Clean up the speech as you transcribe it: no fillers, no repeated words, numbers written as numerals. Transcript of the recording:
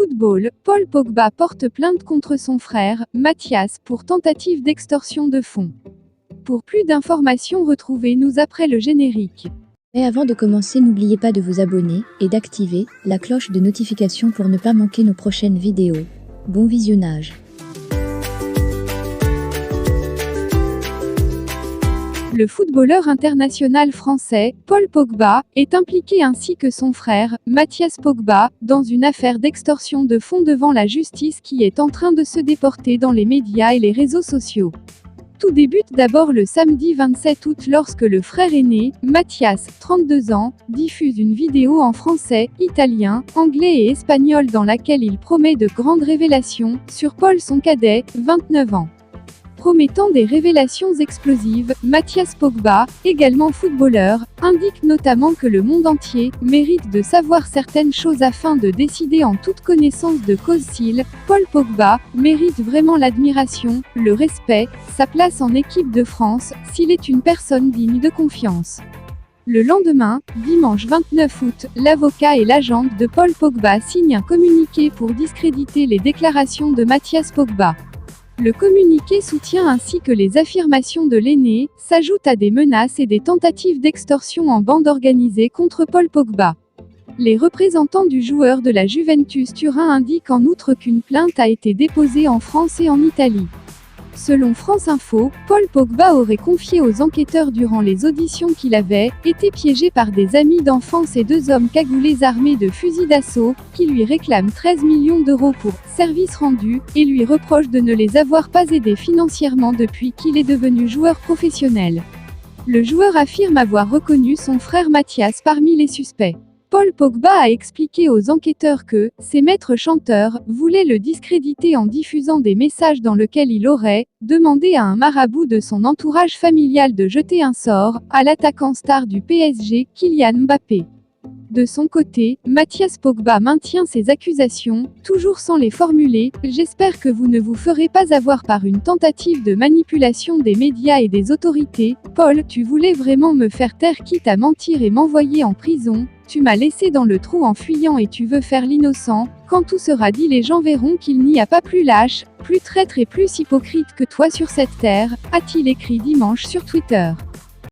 Football, Paul Pogba porte plainte contre son frère, Mathias, pour tentative d'extorsion de fonds. Pour plus d'informations, retrouvez-nous après le générique. Mais avant de commencer, n'oubliez pas de vous abonner et d'activer la cloche de notification pour ne pas manquer nos prochaines vidéos. Bon visionnage. Le footballeur international français, Paul Pogba, est impliqué ainsi que son frère, Mathias Pogba, dans une affaire d'extorsion de fonds devant la justice qui est en train de se déporter dans les médias et les réseaux sociaux. Tout débute d'abord le samedi 27 août lorsque le frère aîné, Mathias, 32 ans, diffuse une vidéo en français, italien, anglais et espagnol dans laquelle il promet de grandes révélations sur Paul son cadet, 29 ans. Promettant des révélations explosives, Mathias Pogba, également footballeur, indique notamment que le monde entier mérite de savoir certaines choses afin de décider en toute connaissance de cause s'il, Paul Pogba, mérite vraiment l'admiration, le respect, sa place en équipe de France, s'il est une personne digne de confiance. Le lendemain, dimanche 29 août, l'avocat et l'agent de Paul Pogba signent un communiqué pour discréditer les déclarations de Mathias Pogba. Le communiqué soutient ainsi que les affirmations de l'aîné, s'ajoutent à des menaces et des tentatives d'extorsion en bande organisée contre Paul Pogba. Les représentants du joueur de la Juventus Turin indiquent en outre qu'une plainte a été déposée en France et en Italie. Selon France Info, Paul Pogba aurait confié aux enquêteurs durant les auditions qu'il avait été piégé par des amis d'enfance et deux hommes cagoulés armés de fusils d'assaut, qui lui réclament 13 millions d'euros pour services rendus, et lui reprochent de ne les avoir pas aidés financièrement depuis qu'il est devenu joueur professionnel. Le joueur affirme avoir reconnu son frère Mathias parmi les suspects. Paul Pogba a expliqué aux enquêteurs que ses maîtres chanteurs voulaient le discréditer en diffusant des messages dans lesquels il aurait demandé à un marabout de son entourage familial de jeter un sort à l'attaquant star du PSG, Kylian Mbappé. De son côté, Mathias Pogba maintient ses accusations, toujours sans les formuler. « J'espère que vous ne vous ferez pas avoir par une tentative de manipulation des médias et des autorités. Paul, tu voulais vraiment me faire taire quitte à mentir et m'envoyer en prison. Tu m'as laissé dans le trou en fuyant et tu veux faire l'innocent. Quand tout sera dit, les gens verront qu'il n'y a pas plus lâche, plus traître et plus hypocrite que toi sur cette terre », a-t-il écrit dimanche sur Twitter.